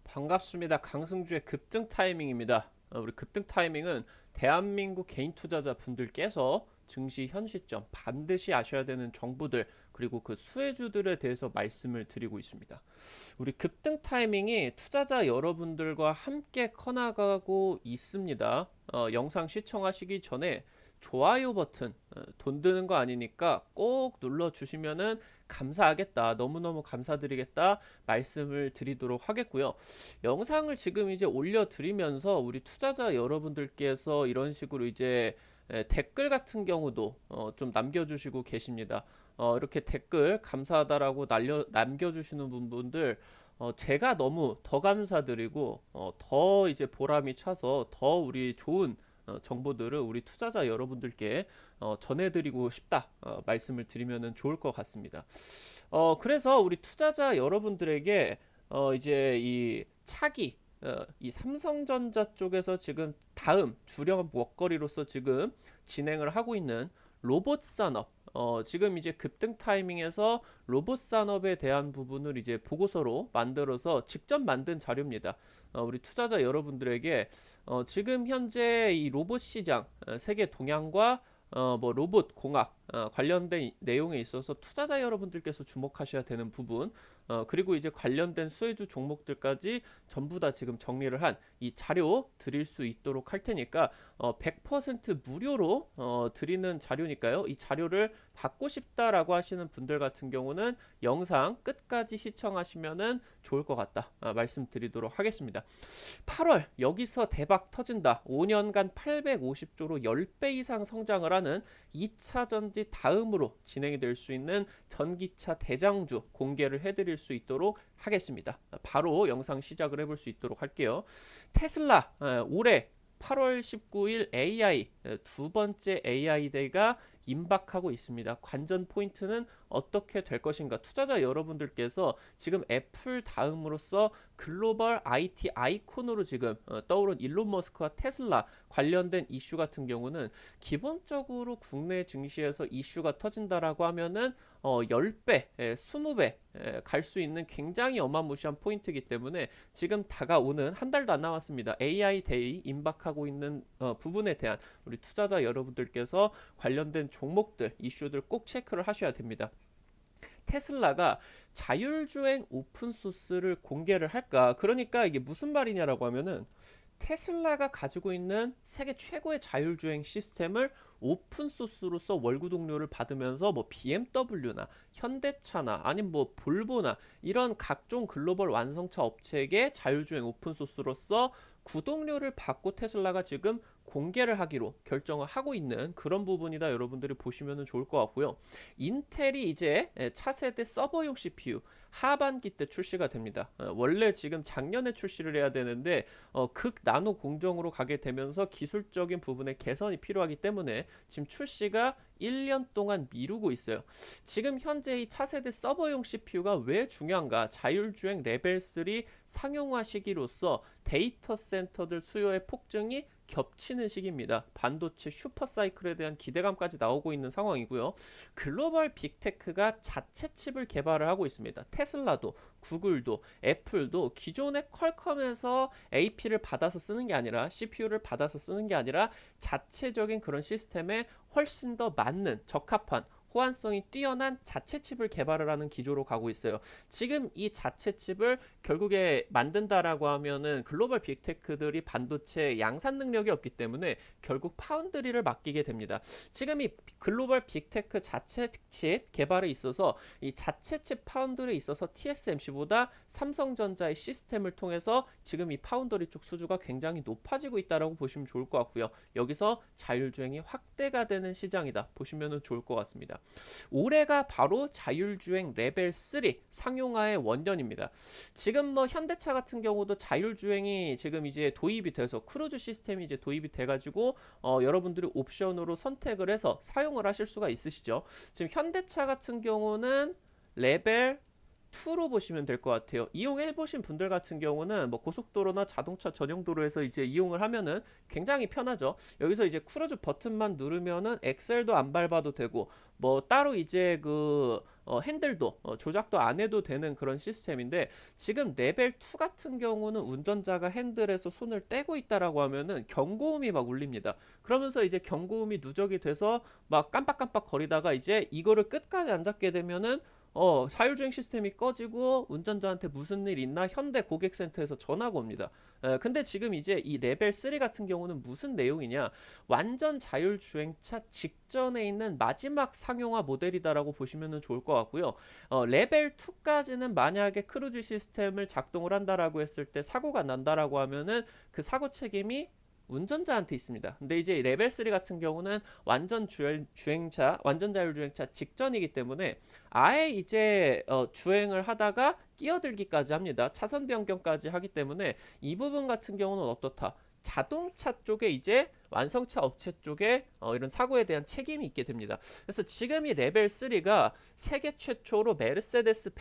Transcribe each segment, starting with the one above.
반갑습니다. 강승주의 급등 타이밍입니다. 우리 급등 타이밍은 대한민국 개인 투자자 분들께서 증시 현 시점 반드시 아셔야 되는 정보들 그리고 그 수혜주들에 대해서 말씀을 드리고 있습니다. 우리 급등 타이밍이 투자자 여러분들과 함께 커나가고 있습니다. 영상 시청하시기 전에 좋아요 버튼 돈 드는 거 아니니까 꼭 눌러주시면은 감사하겠다. 너무너무 감사드리겠다. 말씀을 드리도록 하겠고요. 영상을 지금 이제 올려드리면서 우리 투자자 여러분들께서 이런 식으로 이제 댓글 같은 경우도 좀 남겨주시고 계십니다. 이렇게 댓글 감사하다라고 남겨주시는 분들 제가 너무 더 감사드리고 더 이제 보람이 차서 더 우리 좋은 정보들을 우리 투자자 여러분들께 전해드리고 싶다 말씀을 드리면 좋을 것 같습니다. 그래서 우리 투자자 여러분들에게 이제 이 차기 이 삼성전자 쪽에서 지금 다음 주력 먹거리로서 지금 진행을 하고 있는 로봇 산업 지금 이제 급등 타이밍에서 로봇 산업에 대한 부분을 이제 보고서로 만들어서 직접 만든 자료입니다. 우리 투자자 여러분들에게 지금 현재 이 로봇 시장 세계 동향과 뭐 로봇 공학 관련된 내용에 있어서 투자자 여러분들께서 주목하셔야 되는 부분 그리고 이제 관련된 수혜주 종목들까지 전부 다 지금 정리를 한 이 자료 드릴 수 있도록 할 테니까 100% 무료로 드리는 자료니까요. 이 자료를 받고 싶다라고 하시는 분들 같은 경우는 영상 끝까지 시청하시면은 좋을 것 같다 말씀드리도록 하겠습니다. 8월 여기서 대박 터진다. 5년간 850조로 10배 이상 성장을 하는 2차 전지 다음으로 진행이 될 수 있는 전기차 대장주 공개를 해드릴 수 있도록 하겠습니다. 바로 영상 시작을 해볼 수 있도록 할게요. 테슬라 올해 8월 19일 AI 두 번째 AI 데이가 임박하고 있습니다. 관전 포인트는 어떻게 될 것인가? 투자자 여러분들께서 지금 애플 다음으로써 글로벌 IT 아이콘으로 지금 떠오른 일론 머스크와 테슬라 관련된 이슈 같은 경우는 기본적으로 국내 증시에서 이슈가 터진다라고 하면은 10배, 20배 갈 수 있는 굉장히 어마무시한 포인트이기 때문에 지금 다가오는 한 달도 안 남았습니다. AI 데이 임박하고 있는 부분에 대한 우리 투자자 여러분들께서 관련된 종목들, 이슈들 꼭 체크를 하셔야 됩니다. 테슬라가 자율주행 오픈소스를 공개를 할까? 그러니까 이게 무슨 말이냐라고 하면은 테슬라가 가지고 있는 세계 최고의 자율주행 시스템을 오픈소스로서 월구독료를 받으면서 뭐 BMW나 현대차나 아니면 뭐 볼보나 이런 각종 글로벌 완성차 업체에게 자율주행 오픈소스로서 구독료를 받고 테슬라가 지금 공개를 하기로 결정을 하고 있는 그런 부분이다 여러분들이 보시면 좋을 것 같고요. 인텔이 이제 차세대 서버용 CPU 하반기 때 출시가 됩니다. 원래 지금 작년에 출시를 해야 되는데 극 나노 공정으로 가게 되면서 기술적인 부분에 개선이 필요하기 때문에 지금 출시가 1년 동안 미루고 있어요. 지금 현재 이 차세대 서버용 CPU가 왜 중요한가? 자율주행 레벨 3 상용화 시기로서 데이터 센터들 수요의 폭증이 겹치는 시기입니다. 반도체 슈퍼사이클에 대한 기대감까지 나오고 있는 상황이고요. 글로벌 빅테크가 자체 칩을 개발을 하고 있습니다. 테슬라도 구글도 애플도 기존의 퀄컴에서 AP를 받아서 쓰는 게 아니라 CPU를 받아서 쓰는 게 아니라 자체적인 그런 시스템에 훨씬 더 맞는 적합한 호환성이 뛰어난 자체 칩을 개발을 하는 기조로 가고 있어요. 지금 이 자체 칩을 결국에 만든다라고 하면은 글로벌 빅테크들이 반도체 양산 능력이 없기 때문에 결국 파운드리를 맡기게 됩니다. 지금 이 글로벌 빅테크 자체 칩 개발에 있어서 이 자체 칩 파운드리에 있어서 TSMC보다 삼성전자의 시스템을 통해서 지금 이 파운드리 쪽 수주가 굉장히 높아지고 있다라고 보시면 좋을 것 같고요. 여기서 자율주행이 확대가 되는 시장이다 보시면 좋을 것 같습니다. 올해가 바로 자율주행 레벨 3 상용화의 원년입니다. 지금 뭐 현대차 같은 경우도 자율주행이 지금 이제 도입이 돼서 크루즈 시스템이 이제 도입이 돼가지고 여러분들이 옵션으로 선택을 해서 사용을 하실 수가 있으시죠. 지금 현대차 같은 경우는 레벨 2로 보시면 될 것 같아요. 이용해 보신 분들 같은 경우는 뭐 고속도로나 자동차 전용 도로에서 이제 이용을 하면은 굉장히 편하죠. 여기서 이제 크루즈 버튼만 누르면은 엑셀도 안 밟아도 되고 뭐 따로 이제 그 핸들도 조작도 안 해도 되는 그런 시스템인데, 지금 레벨 2 같은 경우는 운전자가 핸들에서 손을 떼고 있다라고 하면은 경고음이 막 울립니다. 그러면서 이제 경고음이 누적이 돼서 막 깜빡깜빡 거리다가 이제 이거를 끝까지 안 잡게 되면은 자율주행 시스템이 꺼지고 운전자한테 무슨 일 있나 현대 고객센터에서 전화가 옵니다. 근데 지금 이제 이 레벨 3 같은 경우는 무슨 내용이냐, 완전 자율주행차 직전에 있는 마지막 상용화 모델이다라고 보시면 좋을 것 같고요. 레벨 2까지는 만약에 크루즈 시스템을 작동을 한다라고 했을 때 사고가 난다라고 하면은 그 사고 책임이 운전자한테 있습니다. 근데 이제 레벨 3 같은 경우는 완전 자율주행차 직전이기 때문에 아예 이제 주행을 하다가 끼어들기까지 합니다. 차선 변경까지 하기 때문에 이 부분 같은 경우는 어떻다? 자동차 쪽에 이제 완성차 업체 쪽에 이런 사고에 대한 책임이 있게 됩니다. 그래서 지금 이 레벨 3가 세계 최초로 메르세데스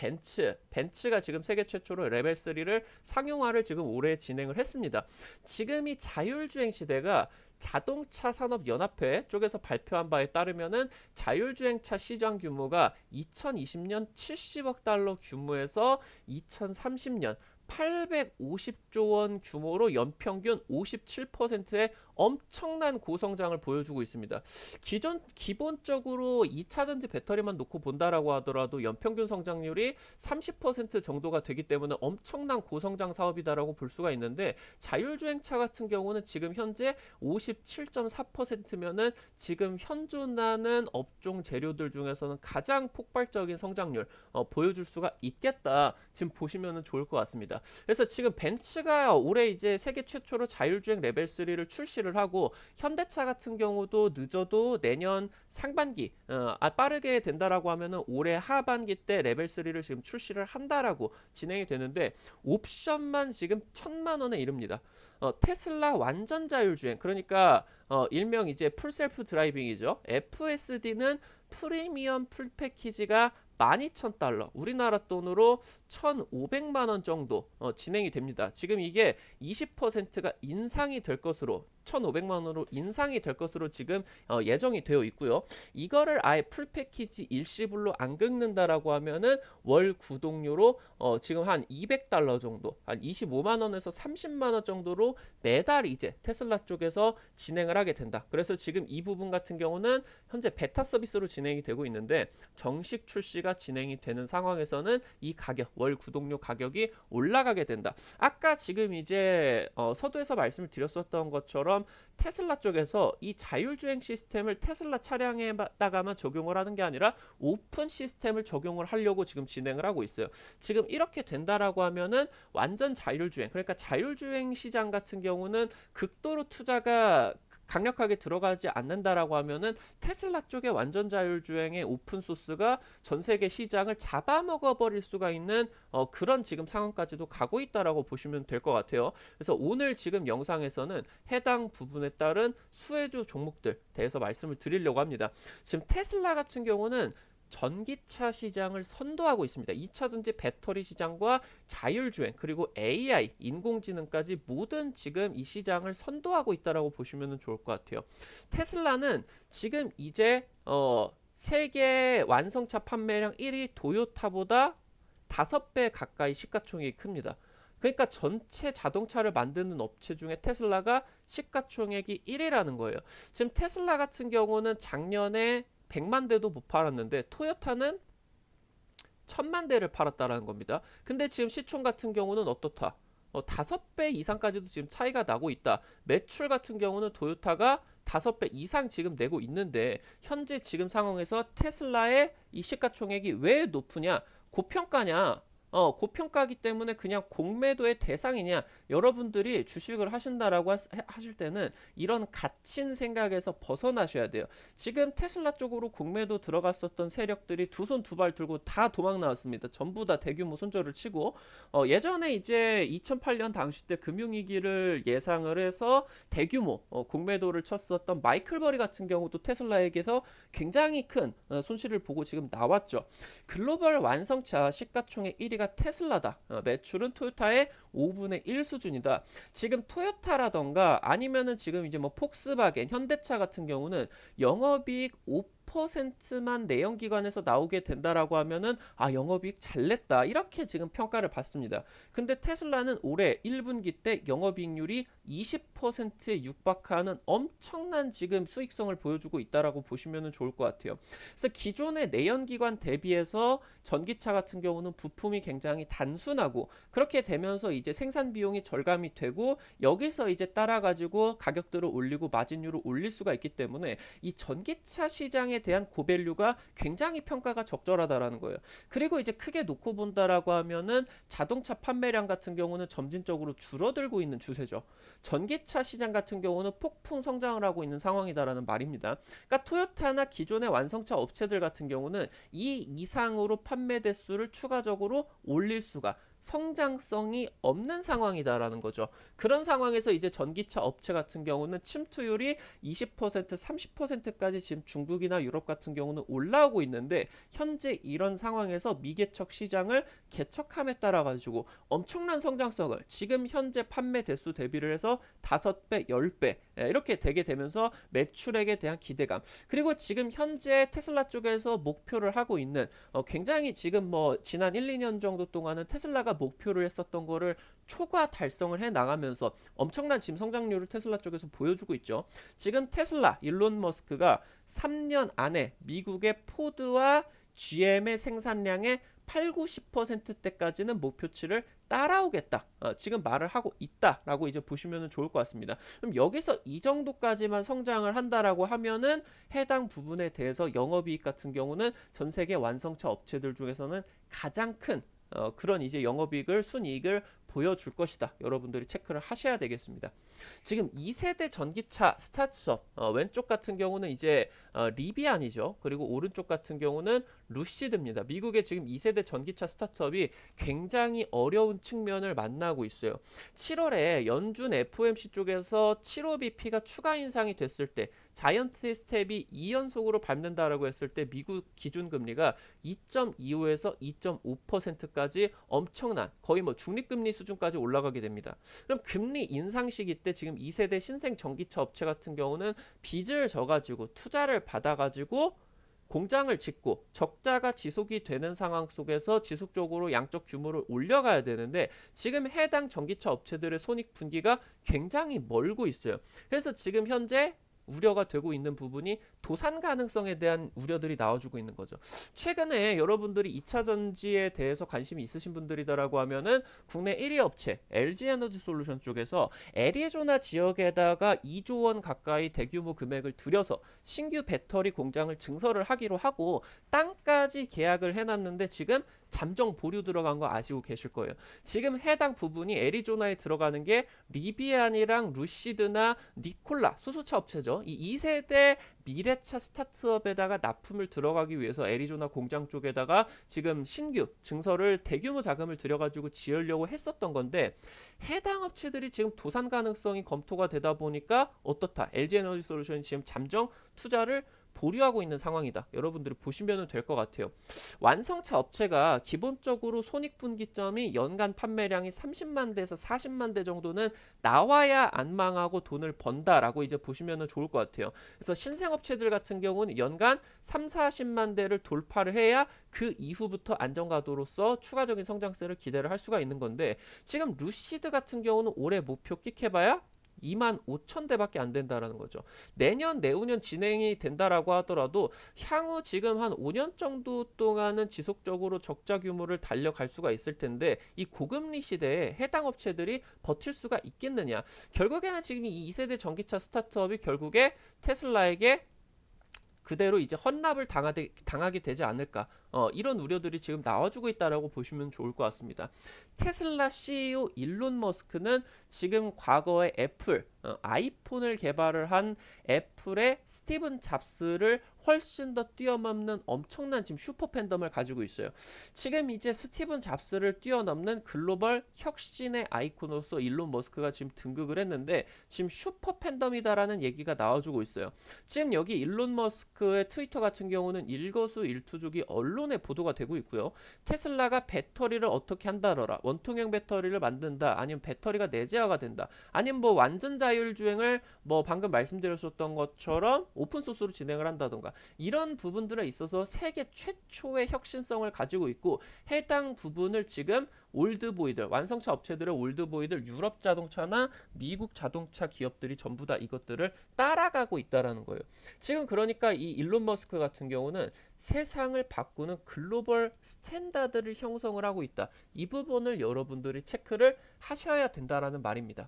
벤츠가 지금 세계 최초로 레벨 3를 상용화를 지금 올해 진행을 했습니다. 지금 이 자율주행 시대가 자동차 산업 연합회 쪽에서 발표한 바에 따르면은 자율주행차 시장 규모가 2020년 70억 달러 규모에서 2030년 850조 원 규모로 연평균 57%의 엄청난 고성장을 보여주고 있습니다. 기본적으로 2차 전지 배터리만 놓고 본다라고 하더라도 연평균 성장률이 30% 정도가 되기 때문에 엄청난 고성장 사업이다라고 볼 수가 있는데, 자율주행차 같은 경우는 지금 현재 57.4%면은 지금 현존하는 업종 재료들 중에서는 가장 폭발적인 성장률 보여줄 수가 있겠다. 지금 보시면 좋을 것 같습니다. 그래서 지금 벤츠가 올해 이제 세계 최초로 자율주행 레벨 3를 출시를 하고, 현대차 같은 경우도 늦어도 내년 상반기 빠르게 된다라고 하면은 올해 하반기 때 레벨 3를 지금 출시를 한다라고 진행이 되는데, 옵션만 지금 1,000만 원에 이릅니다. 테슬라 완전 자율주행, 그러니까 일명 이제 풀셀프 드라이빙이죠. FSD는 프리미엄 풀 패키지가 12,000달러, 우리나라 돈으로 1,500만 원 정도 진행이 됩니다. 지금 이게 20%가 인상이 될 것으로, 1,500만 원으로 인상이 될 것으로 지금 예정이 되어 있고요. 이거를 아예 풀 패키지 일시불로 안 긁는다라고 하면은 월 구독료로 지금 한 200달러 정도, 한 25만 원에서 30만 원 정도로 매달 이제 테슬라 쪽에서 진행을 하게 된다. 그래서 지금 이 부분 같은 경우는 현재 베타 서비스로 진행이 되고 있는데, 정식 출시가 진행이 되는 상황에서는 이 가격, 월 구독료 가격이 올라가게 된다. 아까 지금 이제 서두에서 말씀을 드렸었던 것처럼 테슬라 쪽에서 이 자율주행 시스템을 테슬라 차량에다가만 적용을 하는 게 아니라 오픈 시스템을 적용을 하려고 지금 진행을 하고 있어요. 지금 이렇게 된다라고 하면은 완전 자율주행, 그러니까 자율주행 시장 같은 경우는 극도로 투자가 강력하게 들어가지 않는다라고 하면은 테슬라 쪽의 완전 자율주행의 오픈 소스가 전 세계 시장을 잡아먹어 버릴 수가 있는 그런 지금 상황까지도 가고 있다라고 보시면 될 것 같아요. 그래서 오늘 지금 영상에서는 해당 부분에 따른 수혜주 종목들 대해서 말씀을 드리려고 합니다. 지금 테슬라 같은 경우는 전기차 시장을 선도하고 있습니다. 2차 전지 배터리 시장과 자율주행, 그리고 AI, 인공지능까지 모든 지금 이 시장을 선도하고 있다라고 보시면 좋을 것 같아요. 테슬라는 지금 이제 세계 완성차 판매량 1위 도요타보다 5배 가까이 시가총액이 큽니다. 그러니까 전체 자동차를 만드는 업체 중에 테슬라가 시가총액이 1위라는 거예요. 지금 테슬라 같은 경우는 작년에 100만 대도 못 팔았는데 토요타는 1000만 대를 팔았다라는 겁니다. 근데 지금 시총 같은 경우는 어떻다? 5배 이상까지도 지금 차이가 나고 있다. 매출 같은 경우는 토요타가 5배 이상 지금 내고 있는데, 현재 지금 상황에서 테슬라의 이 시가총액이 왜 높으냐? 고평가냐? 고평가기 때문에 그냥 공매도의 대상이냐? 여러분들이 주식을 하신다라고 하실 때는 이런 갇힌 생각에서 벗어나셔야 돼요. 지금 테슬라 쪽으로 공매도 들어갔었던 세력들이 두 손 두 발 들고 다 도망 나왔습니다. 전부 다 대규모 손절을 치고 예전에 이제 2008년 당시 때 금융위기를 예상을 해서 대규모 공매도를 쳤었던 마이클 버리 같은 경우도 테슬라에게서 굉장히 큰 손실을 보고 지금 나왔죠. 글로벌 완성차 시가총액 1위가 테슬라다. 매출은 토요타의 5분의 1 수준이다. 지금 토요타라던가 아니면은 지금 이제 뭐 폭스바겐, 현대차 같은 경우는 영업이익 5%만 내연기관에서 나오게 된다라고 하면은 영업이익 잘 냈다 이렇게 지금 평가를 받습니다. 근데 테슬라는 올해 1분기 때 영업이익률이 20%에 육박하는 엄청난 지금 수익성을 보여주고 있다라고 보시면 좋을 것 같아요. 그래서 기존의 내연기관 대비해서 전기차 같은 경우는 부품이 굉장히 단순하고 그렇게 되면서 이제 생산 비용이 절감이 되고 여기서 이제 따라 가지고 가격들을 올리고 마진율을 올릴 수가 있기 때문에 이 전기차 시장에 대한 고밸류가 굉장히 평가가 적절하다라는 거예요. 그리고 이제 크게 놓고 본다라고 하면은 자동차 판매량 같은 경우는 점진적으로 줄어들고 있는 추세죠. 전기차 시장 같은 경우는 폭풍 성장을 하고 있는 상황이다라는 말입니다. 그러니까 토요타나 기존의 완성차 업체들 같은 경우는 이 이상으로 판매 대수를 추가적으로 올릴 수가 성장성이 없는 상황이다라는 거죠. 그런 상황에서 이제 전기차 업체 같은 경우는 침투율이 20%, 30%까지 지금 중국이나 유럽 같은 경우는 올라오고 있는데 현재 이런 상황에서 미개척 시장을 개척함에 따라 가지고 엄청난 성장성을 지금 현재 판매 대수 대비를 해서 5배, 10배 이렇게 되게 되면서 매출액에 대한 기대감 그리고 지금 현재 테슬라 쪽에서 목표를 하고 있는 굉장히 지금 뭐 지난 1, 2년 정도 동안은 테슬라가 목표를 했었던 거를 초과 달성을 해 나가면서 엄청난 지금 성장률을 테슬라 쪽에서 보여주고 있죠. 지금 테슬라 일론 머스크가 3년 안에 미국의 포드와 GM의 생산량의 8, 90%대까지는 목표치를 따라오겠다. 지금 말을 하고 있다라고 이제 보시면 좋을 것 같습니다. 그럼 여기서 이 정도까지만 성장을 한다라고 하면은 해당 부분에 대해서 영업이익 같은 경우는 전 세계 완성차 업체들 중에서는 가장 큰 그런 이제 영업이익을 순이익을 보여줄 것이다. 여러분들이 체크를 하셔야 되겠습니다. 지금 2세대 전기차 스타트업 왼쪽 같은 경우는 이제 리비안이죠. 그리고 오른쪽 같은 경우는 루시드입니다. 미국의 지금 2세대 전기차 스타트업이 굉장히 어려운 측면을 만나고 있어요. 7월에 연준 FOMC 쪽에서 7월BP가 추가 인상이 됐을 때 자이언트 스텝이 2연속으로 밟는다라고 했을 때 미국 기준금리가 2.25에서 2.5%까지 엄청난 거의 뭐 중립금리 수준까지 올라가게 됩니다. 그럼 금리 인상 시기 때 지금 2세대 신생 전기차 업체 같은 경우는 빚을 져가지고 투자를 받아가지고 공장을 짓고 적자가 지속이 되는 상황 속에서 지속적으로 양적 규모를 올려가야 되는데 지금 해당 전기차 업체들의 손익 분기가 굉장히 멀고 있어요. 그래서 지금 현재 우려가 되고 있는 부분이 도산 가능성에 대한 우려들이 나와주고 있는 거죠. 최근에 여러분들이 2차 전지에 대해서 관심이 있으신 분들이다라고 하면은 국내 1위 업체 LG에너지 솔루션 쪽에서 애리조나 지역에다가 2조 원 가까이 대규모 금액을 들여서 신규 배터리 공장을 증설을 하기로 하고 땅까지 계약을 해놨는데 지금 잠정 보류 들어간 거 아시고 계실 거예요. 지금 해당 부분이 애리조나에 들어가는 게 리비안이랑 루시드나 니콜라 수소차 업체죠. 이 2세대 미래차 스타트업에다가 납품을 들어가기 위해서 애리조나 공장 쪽에다가 지금 신규 증설을 대규모 자금을 들여가지고 지으려고 했었던 건데 해당 업체들이 지금 도산 가능성이 검토가 되다 보니까 어떻다. LG에너지솔루션이 지금 잠정 투자를 보류하고 있는 상황이다. 여러분들이 보시면 될 것 같아요. 완성차 업체가 기본적으로 손익분기점이 연간 판매량이 30만 대에서 40만 대 정도는 나와야 안 망하고 돈을 번다라고 이제 보시면 좋을 것 같아요. 그래서 신생업체들 같은 경우는 연간 3, 40만 대를 돌파를 해야 그 이후부터 안정가도로서 추가적인 성장세를 기대를 할 수가 있는 건데 지금 루시드 같은 경우는 올해 목표 끽해봐야 2만 5천 대밖에 안 된다라는 거죠. 내년 내후년 진행이 된다라고 하더라도 향후 지금 한 5년 정도 동안은 지속적으로 적자 규모를 달려갈 수가 있을 텐데 이 고금리 시대에 해당 업체들이 버틸 수가 있겠느냐. 결국에는 지금 이 2세대 전기차 스타트업이 결국에 테슬라에게 그대로 이제 헌납을 당하게 되지 않을까. 이런 우려들이 지금 나와주고 있다라고 보시면 좋을 것 같습니다. 테슬라 CEO 일론 머스크는 지금 과거에 애플, 아이폰을 개발을 한 애플의 스티븐 잡스를 훨씬 더 뛰어넘는 엄청난 지금 슈퍼 팬덤을 가지고 있어요. 지금 이제 스티븐 잡스를 뛰어넘는 글로벌 혁신의 아이콘으로서 일론 머스크가 지금 등극을 했는데 지금 슈퍼 팬덤이다라는 얘기가 나와주고 있어요. 지금 여기 일론 머스크의 트위터 같은 경우는 일거수일투족이 언론에 보도가 되고 있고요. 테슬라가 배터리를 어떻게 한다더라, 원통형 배터리를 만든다, 아니면 배터리가 내재화가 된다, 아니면 뭐 완전 자율주행을 뭐 방금 말씀드렸었던 것처럼 오픈소스로 진행을 한다던가, 이런 부분들에 있어서 세계 최초의 혁신성을 가지고 있고, 해당 부분을 지금 올드보이들, 완성차 업체들의 올드보이들, 유럽 자동차나 미국 자동차 기업들이 전부 다 이것들을 따라가고 있다라는 거예요. 지금 그러니까 이 일론 머스크 같은 경우는 세상을 바꾸는 글로벌 스탠다드를 형성을 하고 있다. 이 부분을 여러분들이 체크를 하셔야 된다라는 말입니다.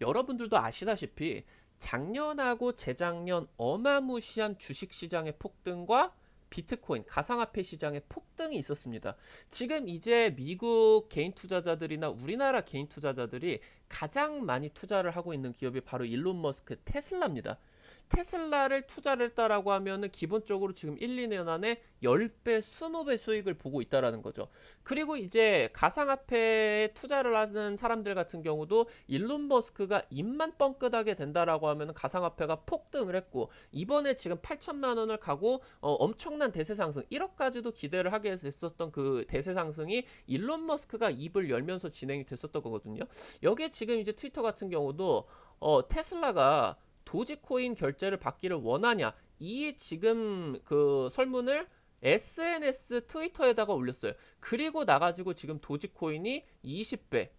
여러분들도 아시다시피 작년하고 재작년 어마무시한 주식시장의 폭등과 비트코인, 가상화폐 시장의 폭등이 있었습니다. 지금 이제 미국 개인 투자자들이나 우리나라 개인 투자자들이 가장 많이 투자를 하고 있는 기업이 바로 일론 머스크 테슬라입니다. 테슬라를 투자를 했다라고 하면은 기본적으로 지금 1, 2년 안에 10배, 20배 수익을 보고 있다라는 거죠. 그리고 이제 가상화폐에 투자를 하는 사람들 같은 경우도 일론 머스크가 입만 뻥끗하게 된다라고 하면은 가상화폐가 폭등을 했고, 이번에 지금 8천만 원을 가고 엄청난 대세 상승, 1억까지도 기대를 하게 됐었던 그 대세 상승이 일론 머스크가 입을 열면서 진행이 됐었던 거거든요. 여기에 지금 이제 트위터 같은 경우도 테슬라가 도지코인 결제를 받기를 원하냐, 이 지금 그 설문을 SNS 트위터에다가 올렸어요. 그리고 나가지고 지금 도지코인이 20배,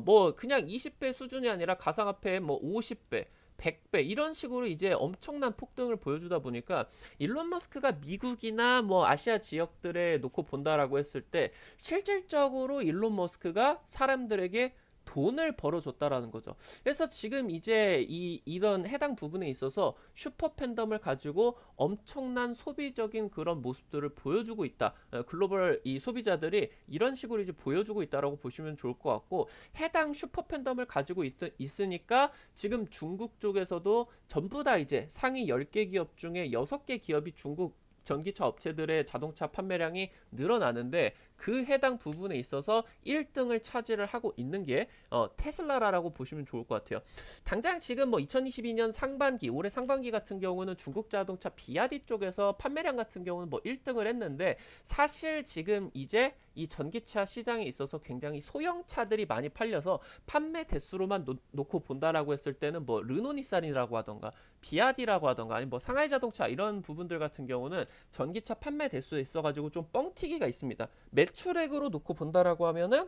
뭐 그냥 20배 수준이 아니라 가상화폐의 뭐 50배, 100배 이런 식으로 이제 엄청난 폭등을 보여주다 보니까, 일론 머스크가 미국이나 뭐 아시아 지역들에 놓고 본다라고 했을 때 실질적으로 일론 머스크가 사람들에게 돈을 벌어줬다라는 거죠. 그래서 지금 이제 이런 해당 부분에 있어서 슈퍼 팬덤을 가지고 엄청난 소비적인 그런 모습들을 보여주고 있다. 글로벌 이 소비자들이 이런 식으로 이제 보여주고 있다라고 보시면 좋을 것 같고, 해당 슈퍼 팬덤을 가지고 있으니까 지금 중국 쪽에서도 전부 다 이제 상위 10개 기업 중에 6개 기업이 중국 전기차 업체들의 자동차 판매량이 늘어나는데, 그 해당 부분에 있어서 1등을 차지를 하고 있는 게 테슬라라고 보시면 좋을 것 같아요. 당장 지금 뭐 2022년 상반기, 올해 상반기 같은 경우는 중국 자동차 비아디 쪽에서 판매량 같은 경우는 뭐 1등을 했는데, 사실 지금 이제 이 전기차 시장에 있어서 굉장히 소형차들이 많이 팔려서 판매 대수로만 놓고 본다라고 했을 때는 뭐 르노니산이라고 하던가 비아디라고 하던가 아니면 뭐 상하이 자동차 이런 부분들 같은 경우는 전기차 판매 대수에 있어가지고 좀 뻥튀기가 있습니다. 매출액으로 놓고 본다라고 하면은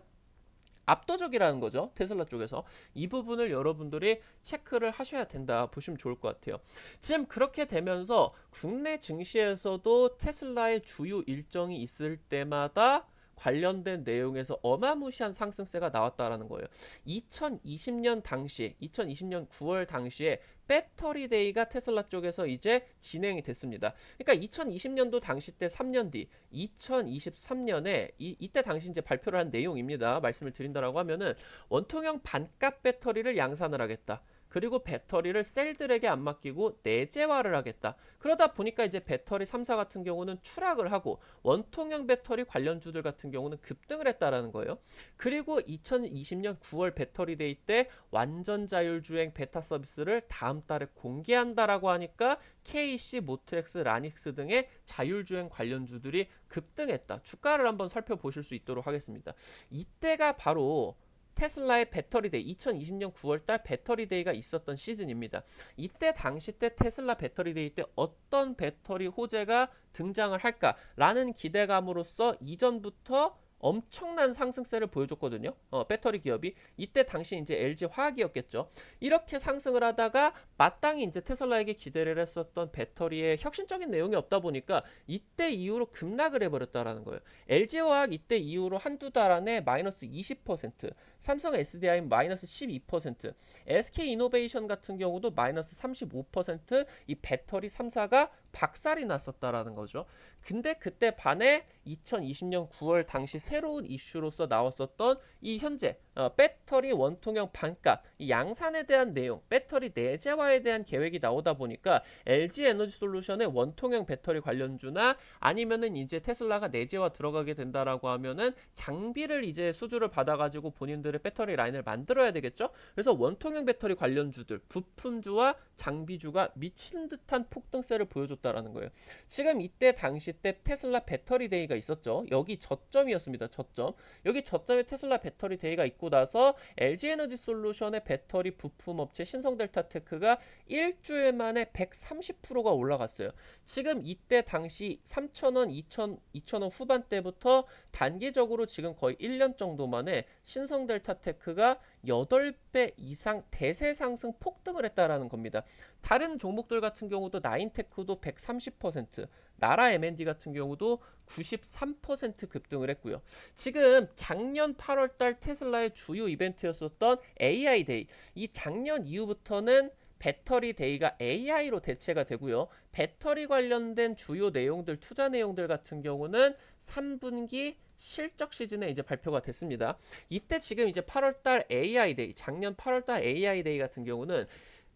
압도적이라는 거죠. 테슬라 쪽에서. 이 부분을 여러분들이 체크를 하셔야 된다 보시면 좋을 것 같아요. 지금 그렇게 되면서 국내 증시에서도 테슬라의 주요 일정이 있을 때마다 관련된 내용에서 어마무시한 상승세가 나왔다라는 거예요. 2020년 당시, 2020년 9월 당시에 배터리 데이가 테슬라 쪽에서 이제 진행이 됐습니다. 그러니까 2020년도 당시 때 3년 뒤 2023년에 이때 당시 이제 발표를 한 내용입니다. 말씀을 드린다라고 하면은 원통형 반값 배터리를 양산을 하겠다. 그리고 배터리를 셀들에게 안 맡기고 내재화를 하겠다. 그러다 보니까 이제 배터리 3사 같은 경우는 추락을 하고 원통형 배터리 관련주들 같은 경우는 급등을 했다라는 거예요. 그리고 2020년 9월 배터리 데이 때 완전 자율주행 베타 서비스를 다음 달에 공개한다라고 하니까 KC, 모트렉스, 라닉스 등의 자율주행 관련주들이 급등했다. 주가를 한번 살펴보실 수 있도록 하겠습니다. 이때가 바로 테슬라의 배터리데이, 2020년 9월달 배터리데이가 있었던 시즌입니다. 이때 당시 때 테슬라 배터리데이 때 어떤 배터리 호재가 등장을 할까라는 기대감으로써 이전부터 엄청난 상승세를 보여줬거든요. 배터리 기업이 이때 당시 이제 LG 화학이었겠죠. 이렇게 상승을 하다가 마땅히 이제 테슬라에게 기대를 했었던 배터리에 혁신적인 내용이 없다 보니까 이때 이후로 급락을 해버렸다라는 거예요. LG 화학 이때 이후로 한두 달 안에 마이너스 20%, 삼성 SDI 마이너스 12%, SK 이노베이션 같은 경우도 마이너스 35%, 이 배터리 3사가 박살이 났었다라는 거죠. 근데 그때 반해 2020년 9월 당시 새로운 이슈로서 나왔었던 이 현재 배터리 원통형 반값, 이 양산에 대한 내용, 배터리 내재화에 대한 계획이 나오다 보니까 LG 에너지 솔루션의 원통형 배터리 관련주나 아니면은 이제 테슬라가 내재화 들어가게 된다라고 하면은 장비를 이제 수주를 받아가지고 본인들의 배터리 라인을 만들어야 되겠죠. 그래서 원통형 배터리 관련주들, 부품주와 장비주가 미친 듯한 폭등세를 보여줬다라는 거예요. 지금 이때 당시 때 테슬라 배터리 데이가 있었죠. 여기 저점이었습니다. 저점. 여기 저점에 테슬라 배터리 데이가 있고 나서 LG 에너지 솔루션의 배터리 부품 업체 신성델타테크가 일주일 만에 130%가 올라갔어요. 지금 이때 당시 3,000원, 2,000원 후반대부터 단기적으로 지금 거의 1년 정도 만에 신성델타테크가 8배 이상 대세 상승 폭등을 했다라는 겁니다. 다른 종목들 같은 경우도 나인테크도 130%, 나라 M&D 같은 경우도 93% 급등을 했고요. 지금 작년 8월달 테슬라의 주요 이벤트였었던 AI 데이, 이 작년 이후부터는 배터리 데이가 AI로 대체가 되고요. 배터리 관련된 주요 내용들, 투자 내용들 같은 경우는 3분기 실적 시즌에 이제 발표가 됐습니다. 이때 지금 이제 8월달 AI 데이, 작년 8월달 AI 데이 같은 경우는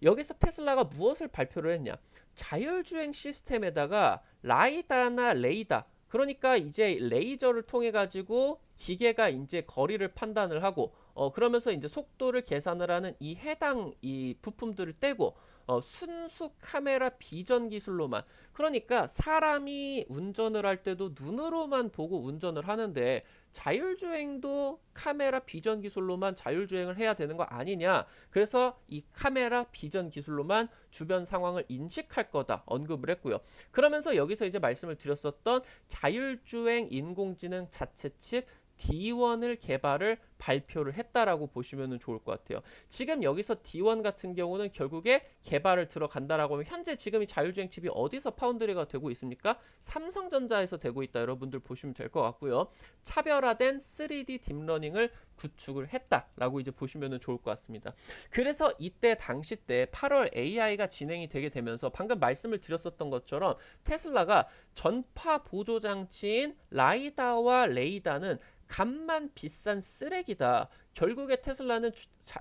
여기서 테슬라가 무엇을 발표를 했냐? 자율주행 시스템에다가 라이다나 레이다, 그러니까 이제 레이저를 통해 가지고 기계가 이제 거리를 판단을 하고 그러면서 이제 속도를 계산을 하는 이 해당 이 부품들을 떼고 순수 카메라 비전 기술로만, 그러니까 사람이 운전을 할 때도 눈으로만 보고 운전을 하는데 자율주행도 카메라 비전 기술로만 자율주행을 해야 되는 거 아니냐. 그래서 이 카메라 비전 기술로만 주변 상황을 인식할 거다 언급을 했고요. 그러면서 여기서 이제 말씀을 드렸었던 자율주행 인공지능 자체 칩 D1을 개발을 발표를 했다라고 보시면 좋을 것 같아요. 지금 여기서 D1 같은 경우는 결국에 개발을 들어간다라고 하면 현재 지금 이 자율주행 칩이 어디서 파운드리가 되고 있습니까? 삼성전자에서 되고 있다. 여러분들 보시면 될 것 같고요. 차별화된 3D 딥러닝을 구축을 했다라고 이제 보시면 좋을 것 같습니다. 그래서 이때 당시 때 8월 AI가 진행이 되게 되면서 방금 말씀을 드렸었던 것처럼 테슬라가 전파 보조 장치인 라이다와 레이다는 값만 비싼 쓰레기다. 결국에 테슬라는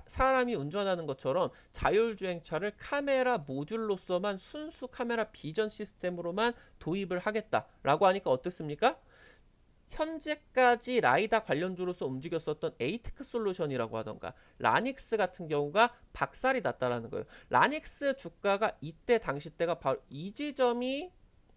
사람이 운전하는 것처럼 자율주행차를 카메라 모듈로서만 순수 카메라 비전 시스템으로만 도입을 하겠다라고 하니까 어떻습니까? 현재까지 라이다 관련주로서 움직였었던 에이테크 솔루션이라고 하던가 라닉스 같은 경우가 박살이 났다라는 거예요. 라닉스 주가가 이때 당시 때가 바로 이 지점이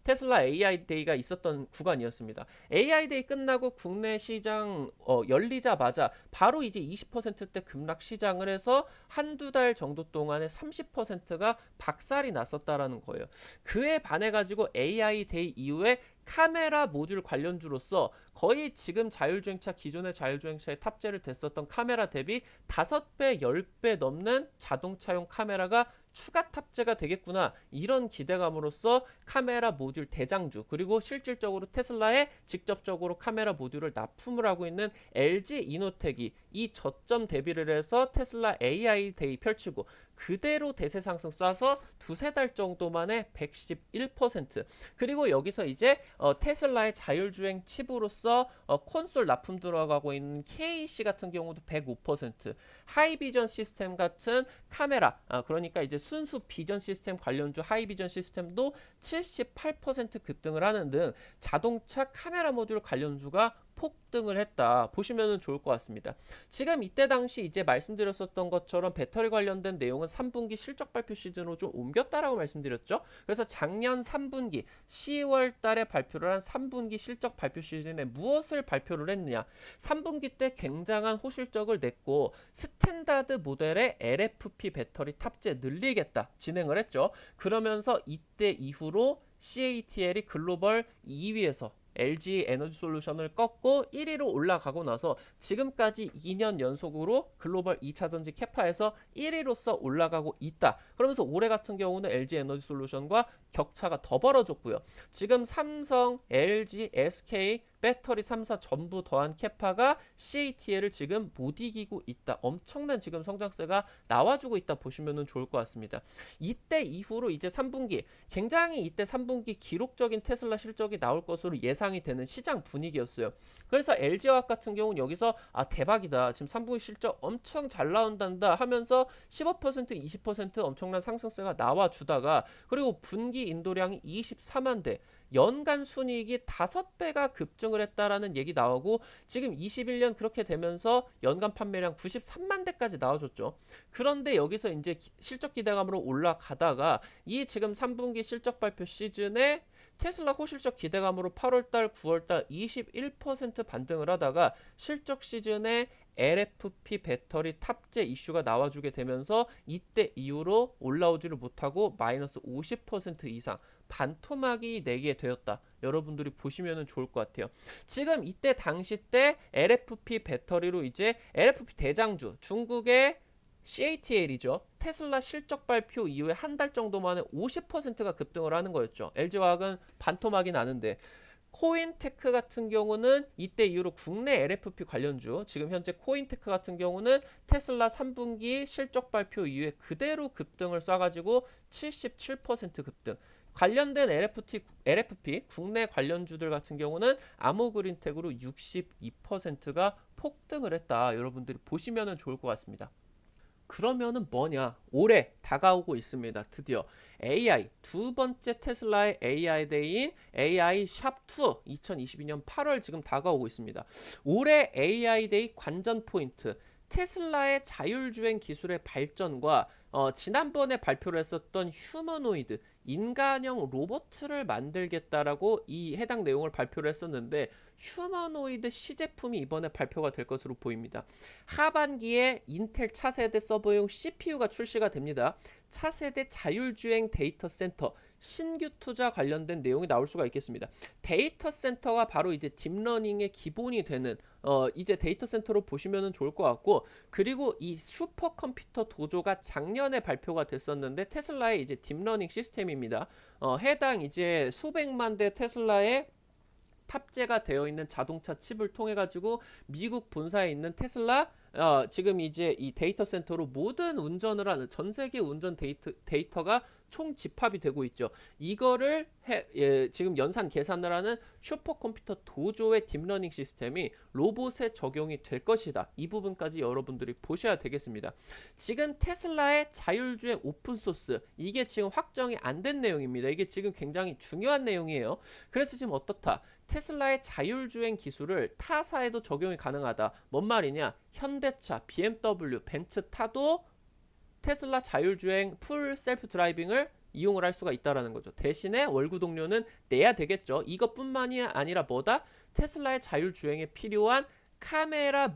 테슬라 AI 데이가 있었던 구간이었습니다. AI 데이 끝나고 국내 시장 열리자마자 바로 이제 20%대 급락 시장을 해서 한두 달 정도 동안에 30%가 박살이 났었다라는 거예요. 그에 반해 가지고 AI 데이 이후에 카메라 모듈 관련주로서 거의 지금 자율주행차, 기존의 자율주행차에 탑재를 됐었던 카메라 대비 5배, 10배 넘는 자동차용 카메라가 추가 탑재가 되겠구나, 이런 기대감으로써 카메라 모듈 대장주, 그리고 실질적으로 테슬라에 직접적으로 카메라 모듈을 납품을 하고 있는 LG 이노텍이 이 저점 대비를 해서 테슬라 AI 데이 펼치고 그대로 대세 상승 쏴서 두세 달 정도 만에 111%, 그리고 여기서 이제 테슬라의 자율주행 칩으로서 콘솔 납품 들어가고 있는 KC 같은 경우도 105%, 하이비전 시스템 같은 카메라, 그러니까 이제 순수 비전 시스템 관련주 하이비전 시스템도 78% 급등을 하는 등 자동차 카메라 모듈 관련주가 폭등을 했다 보시면 좋을 것 같습니다. 지금 이때 당시 이제 말씀드렸었던 것처럼 배터리 관련된 내용은 3분기 실적 발표 시즌으로 좀 옮겼다라고 말씀드렸죠. 그래서 작년 3분기 10월 달에 발표를 한 3분기 실적 발표 시즌에 무엇을 발표를 했느냐, 3분기 때 굉장한 호실적을 냈고 스탠다드 모델의 LFP 배터리 탑재 늘리겠다 진행을 했죠. 그러면서 이때 이후로 CATL이 글로벌 2위에서 LG 에너지 솔루션을 꺾고 1위로 올라가고 나서 지금까지 2년 연속으로 글로벌 2차전지 캐파에서 1위로서 올라가고 있다. 그러면서 올해 같은 경우는 LG 에너지 솔루션과 격차가 더 벌어졌고요. 지금 삼성, LG, SK 배터리 3사 전부 더한 캐파가 CATL을 지금 못 이기고 있다. 엄청난 지금 성장세가 나와주고 있다 보시면 좋을 것 같습니다. 이때 이후로 이제 3분기 굉장히 이때 3분기 기록적인 테슬라 실적이 나올 것으로 예상이 되는 시장 분위기였어요. 그래서 LG화학 같은 경우는 여기서 대박이다. 지금 3분기 실적 엄청 잘 나온단다 하면서 15% 20% 엄청난 상승세가 나와주다가 그리고 분기 인도량이 24만 대 연간 순이익이 5배가 급증을 했다라는 얘기 나오고 지금 21년 그렇게 되면서 연간 판매량 93만 대까지 나와줬죠. 그런데 여기서 이제 실적 기대감으로 올라가다가 이 지금 3분기 실적 발표 시즌에 테슬라 호실적 기대감으로 8월달, 9월달 21% 반등을 하다가 실적 시즌에 LFP 배터리 탑재 이슈가 나와주게 되면서 이때 이후로 올라오지를 못하고 마이너스 50% 이상 반토막이 내게 되었다. 여러분들이 보시면 좋을 것 같아요. 지금 이때 당시 때 LFP 배터리로 이제 LFP 대장주 중국의 CATL이죠. 테슬라 실적 발표 이후에 한 달 정도 만에 50%가 급등을 하는 거였죠. LG화학은 반토막이 나는데 코인테크 같은 경우는 이때 이후로 국내 LFP 관련주 지금 현재 코인테크 같은 경우는 테슬라 3분기 실적 발표 이후에 그대로 급등을 쏴가지고 77% 급등. 관련된 LFP 국내 관련주들 같은 경우는 아모그린텍으로 62%가 폭등을 했다. 여러분들이 보시면 좋을 것 같습니다. 그러면은 뭐냐? 올해 다가오고 있습니다. 드디어 AI 두 번째 테슬라의 AI 데이인 AI 샵2 2022년 8월 지금 다가오고 있습니다. 올해 AI 데이 관전 포인트 테슬라의 자율주행 기술의 발전과 지난번에 발표를 했었던 휴머노이드 인간형 로봇을 만들겠다라고 이 해당 내용을 발표를 했었는데 휴머노이드 시제품이 이번에 발표가 될 것으로 보입니다. 하반기에 인텔 차세대 서버용 CPU가 출시가 됩니다. 차세대 자율주행 데이터 센터 신규 투자 관련된 내용이 나올 수가 있겠습니다. 데이터 센터가 바로 이제 딥러닝의 기본이 되는 이제 데이터 센터로 보시면 좋을 것 같고 그리고 이 슈퍼컴퓨터 도조가 작년에 발표가 됐었는데 테슬라의 이제 딥러닝 시스템입니다. 해당 이제 수백만 대 테슬라의 탑재가 되어 있는 자동차 칩을 통해 가지고 미국 본사에 있는 테슬라 지금 이제 이 데이터 센터로 모든 운전을 하는 전 세계 운전 데이터가 총 집합이 되고 있죠. 이거를 지금 연산 계산을 하는 슈퍼컴퓨터 도조의 딥러닝 시스템이 로봇에 적용이 될 것이다. 이 부분까지 여러분들이 보셔야 되겠습니다. 지금 테슬라의 자율주행 오픈소스 이게 지금 확정이 안 된 내용입니다. 이게 지금 굉장히 중요한 내용이에요. 그래서 지금 어떻다? 테슬라의 자율주행 기술을 타사에도 적용이 가능하다. 뭔 말이냐? 현대차, BMW, 벤츠 타도 테슬라 자율주행 풀 셀프 드라이빙을 이용을 할 수가 있다라는 거죠. 대신에 월구독료는 내야 되겠죠. 이것뿐만이 아니라 뭐다? 테슬라의 자율주행에 필요한 카메라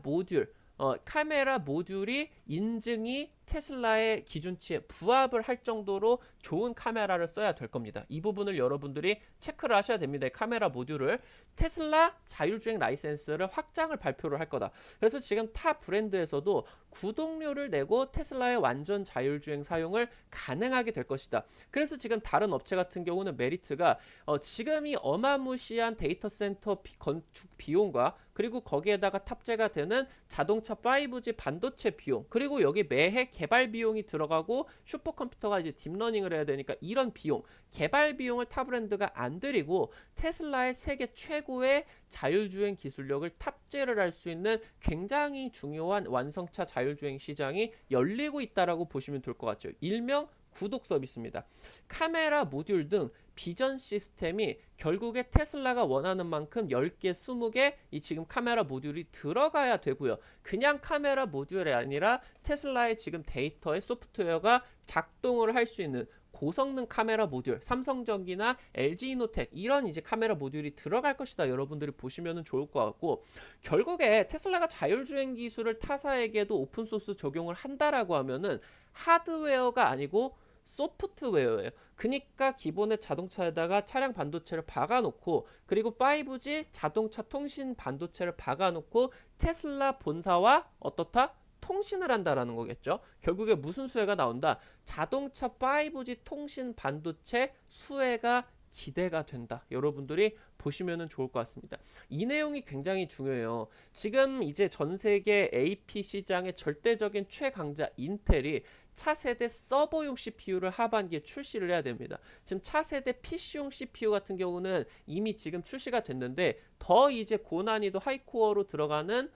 모듈이 인증이 테슬라의 기준치에 부합을 할 정도로 좋은 카메라를 써야 될 겁니다. 이 부분을 여러분들이 체크를 하셔야 됩니다. 카메라 모듈을 테슬라 자율주행 라이센스를 확장을 발표를 할 거다. 그래서 지금 타 브랜드에서도 구독료를 내고 테슬라의 완전 자율주행 사용을 가능하게 될 것이다. 그래서 지금 다른 업체 같은 경우는 메리트가 지금이 어마무시한 데이터 센터 건축 비용과 그리고 거기에다가 탑재가 되는 자동차 5G 반도체 비용 그리고 여기 매해 개발 비용이 들어가고 슈퍼컴퓨터가 이제 딥러닝을 해야 되니까 이런 비용 개발 비용을 타 브랜드가 안 들이고 테슬라의 세계 최고의 자율주행 기술력을 탑재를 할 수 있는 굉장히 중요한 완성차 자율주행 시장이 열리고 있다라고 보시면 될 것 같죠. 일명 구독 서비스입니다. 카메라 모듈 등 비전 시스템이 결국에 테슬라가 원하는 만큼 10개, 20개 이 지금 카메라 모듈이 들어가야 되고요. 그냥 카메라 모듈이 아니라 테슬라의 지금 데이터의 소프트웨어가 작동을 할 수 있는 고성능 카메라 모듈, 삼성전기나 LG이노텍 이런 이제 카메라 모듈이 들어갈 것이다. 여러분들이 보시면 좋을 것 같고 결국에 테슬라가 자율주행 기술을 타사에게도 오픈소스 적용을 한다라고 하면은 하드웨어가 아니고 소프트웨어예요. 그러니까 기본의 자동차에다가 차량 반도체를 박아놓고 그리고 5G 자동차 통신 반도체를 박아놓고 테슬라 본사와 어떻다? 통신을 한다라는 거겠죠. 결국에 무슨 수혜가 나온다? 자동차 5G 통신 반도체 수혜가 기대가 된다. 여러분들이 보시면은 좋을 것 같습니다. 이 내용이 굉장히 중요해요. 지금 이제 전 세계 AP 시장의 절대적인 최강자 인텔이 차세대 서버용 CPU를 하반기에 출시를 해야 됩니다. 지금 차세대 PC용 CPU 같은 경우는 이미 지금 출시가 됐는데 더 이제 고난이도 하이코어로 들어가는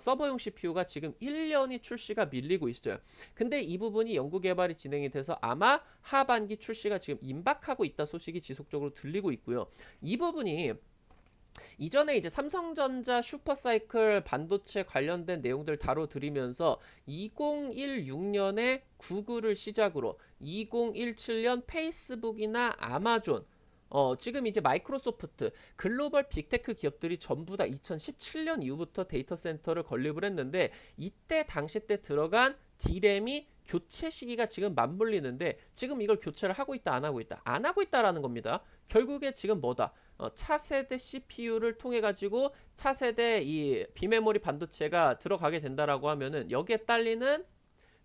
서버용 CPU가 지금 1년이 출시가 밀리고 있어요. 근데 이 부분이 연구개발이 진행이 돼서 아마 하반기 출시가 지금 임박하고 있다 소식이 지속적으로 들리고 있고요. 이 부분이 이전에 이제 삼성전자 슈퍼사이클 반도체 관련된 내용들 다뤄드리면서 2016년에 구글을 시작으로 2017년 페이스북이나 아마존 지금 이제 마이크로소프트 글로벌 빅테크 기업들이 전부 다 2017년 이후부터 데이터 센터를 건립을 했는데 이때 당시 때 들어간 D램이 교체 시기가 지금 맞물리는데 지금 이걸 교체를 하고 있다 안 하고 있다 안 하고 있다라는 겁니다. 결국에 지금 뭐다? 차세대 CPU를 통해 가지고 차세대 이 비메모리 반도체가 들어가게 된다라고 하면은 여기에 딸리는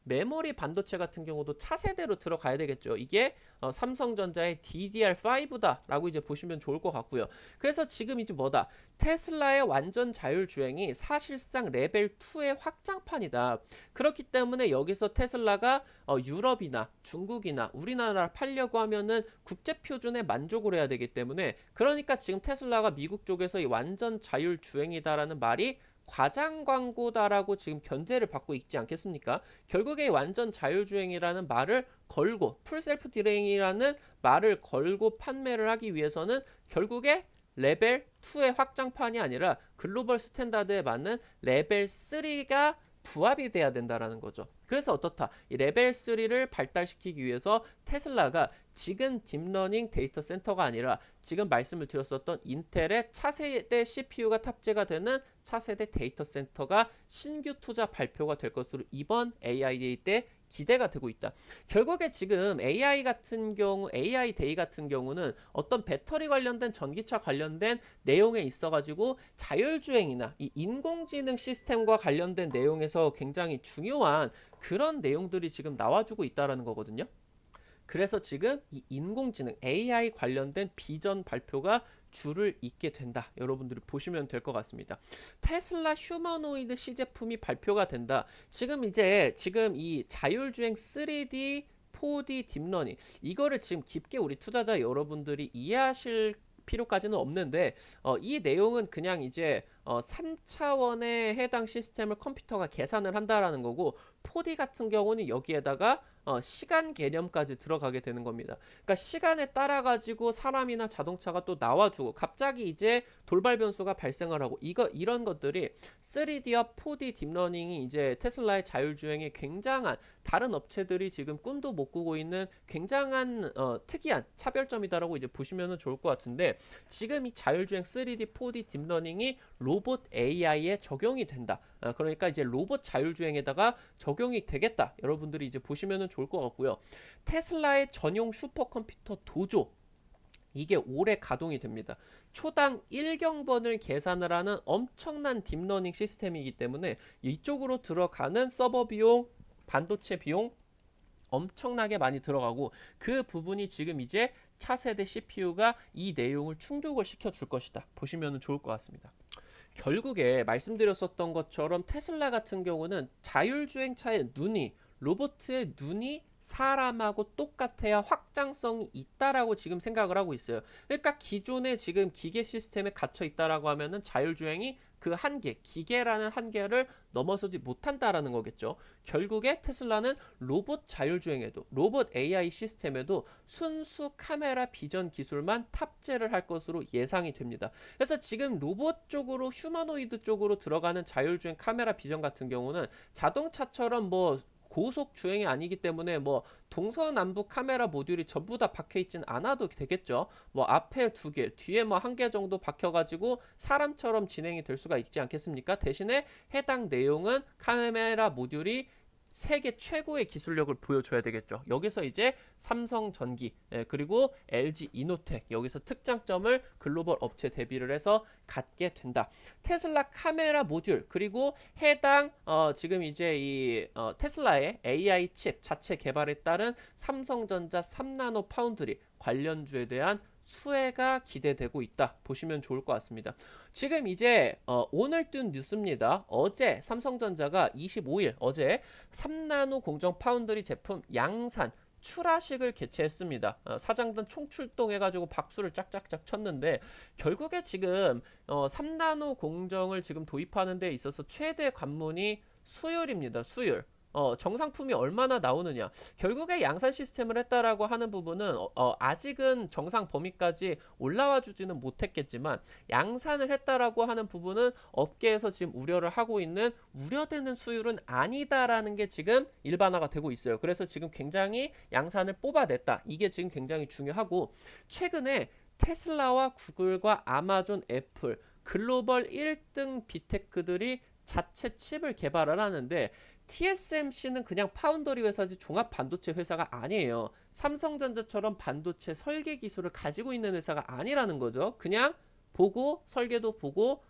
메모리 반도체 같은 경우도 차세대로 들어가야 되겠죠. 이게 삼성전자의 DDR5다라고 이제 보시면 좋을 것 같고요. 그래서 지금 이제 뭐다? 테슬라의 완전 자율주행이 사실상 레벨 2의 확장판이다. 그렇기 때문에 여기서 테슬라가 유럽이나 중국이나 우리나라 팔려고 하면은 국제 표준에 만족을 해야 되기 때문에 그러니까 지금 테슬라가 미국 쪽에서 이 완전 자율주행이다라는 말이 과장 광고다라고 지금 견제를 받고 있지 않겠습니까? 결국에 완전 자율주행이라는 말을 걸고 풀셀프 디레잉이라는 말을 걸고 판매를 하기 위해서는 결국에 레벨 2의 확장판이 아니라 글로벌 스탠다드에 맞는 레벨 3가 부합이 돼야 된다라는 거죠. 그래서 어떻다? 이 레벨 3를 발달시키기 위해서 테슬라가 지금 딥러닝 데이터 센터가 아니라 지금 말씀을 드렸었던 인텔의 차세대 CPU가 탑재가 되는 차세대 데이터 센터가 신규 투자 발표가 될 것으로 이번 AI 때 기대가 되고 있다. 결국에 지금 AI 같은 경우, AI 데이 같은 경우는 어떤 배터리 관련된 전기차 관련된 내용에 있어가지고 자율주행이나 이 인공지능 시스템과 관련된 내용에서 굉장히 중요한 그런 내용들이 지금 나와주고 있다라는 거거든요. 그래서 지금 이 인공지능 AI 관련된 비전 발표가 줄을 잇게 된다. 여러분들이 보시면 될 것 같습니다. 테슬라 휴머노이드 시제품이 발표가 된다. 지금 이 자율주행 3D 4D 딥러닝 이거를 지금 깊게 우리 투자자 여러분들이 이해하실 필요까지는 없는데 이 내용은 그냥 이제 3차원의 해당 시스템을 컴퓨터가 계산을 한다라는 거고 4D 같은 경우는 여기에다가 시간 개념까지 들어가게 되는 겁니다. 그러니까 시간에 따라 가지고 사람이나 자동차가 또 나와주고 갑자기 이제 돌발 변수가 발생을 하고 이런 것들이 3D와 4D 딥러닝이 이제 테슬라의 자율주행에 굉장한 다른 업체들이 지금 꿈도 못 꾸고 있는 굉장한 특이한 차별점이다라고 이제 보시면 좋을 것 같은데 지금 이 자율주행 3D, 4D 딥러닝이 로봇 AI에 적용이 된다. 그러니까 이제 로봇 자율주행에다가 적용이 되겠다. 여러분들이 이제 보시면 좋을 것 같고요. 테슬라의 전용 슈퍼컴퓨터 도조 이게 올해 가동이 됩니다. 초당 1경번을 계산을 하는 엄청난 딥러닝 시스템이기 때문에 이쪽으로 들어가는 서버 비용, 반도체 비용 엄청나게 많이 들어가고 그 부분이 지금 이제 차세대 CPU가 이 내용을 충족을 시켜줄 것이다. 보시면 좋을 것 같습니다. 결국에 말씀드렸었던 것처럼 테슬라 같은 경우는 자율주행차의 로봇의 눈이 사람하고 똑같아야 확장성이 있다라고 지금 생각을 하고 있어요. 그러니까 기존에 지금 기계 시스템에 갇혀 있다라고 하면은 자율주행이 그 한계, 기계라는 한계를 넘어서지 못한다라는 거겠죠. 결국에 테슬라는 로봇 자율주행에도, 로봇 AI 시스템에도 순수 카메라 비전 기술만 탑재를 할 것으로 예상이 됩니다. 그래서 지금 로봇 쪽으로, 휴머노이드 쪽으로 들어가는 자율주행 카메라 비전 같은 경우는 자동차처럼 뭐 고속 주행이 아니기 때문에 뭐 동서남북 카메라 모듈이 전부 다 박혀 있진 않아도 되겠죠. 뭐 앞에 2개, 뒤에 뭐 1개 정도 박혀 가지고 사람처럼 진행이 될 수가 있지 않겠습니까? 대신에 해당 내용은 카메라 모듈이 세계 최고의 기술력을 보여줘야 되겠죠. 여기서 이제 삼성전기 그리고 LG 이노텍 여기서 특장점을 글로벌 업체 대비를 해서 갖게 된다. 테슬라 카메라 모듈 그리고 해당 지금 이제 이 테슬라의 AI 칩 자체 개발에 따른 삼성전자 3나노 파운드리 관련주에 대한 수혜가 기대되고 있다 보시면 좋을 것 같습니다. 지금 이제 오늘 뜬 뉴스입니다. 어제 삼성전자가 25일 어제 3나노 공정 파운드리 제품 양산 출하식을 개최했습니다. 사장단 총출동해가지고 박수를 짝짝짝 쳤는데 결국에 지금 3나노 공정을 지금 도입하는 데 있어서 최대 관문이 수율입니다. 수율. 정상품이 얼마나 나오느냐. 결국에 양산 시스템을 했다라고 하는 부분은 아직은 정상 범위까지 올라와 주지는 못했겠지만 양산을 했다라고 하는 부분은 업계에서 지금 우려를 하고 있는 우려되는 수율은 아니다라는 게 지금 일반화가 되고 있어요. 그래서 지금 굉장히 양산을 뽑아냈다. 이게 지금 굉장히 중요하고 최근에 테슬라와 구글과 아마존, 애플 글로벌 1등 빅테크들이 자체 칩을 개발을 하는데 TSMC는 그냥 파운더리 회사지 종합 반도체 회사가 아니에요. 삼성전자처럼 반도체 설계 기술을 가지고 있는 회사가 아니라는 거죠. 그냥 보고 설계도 보고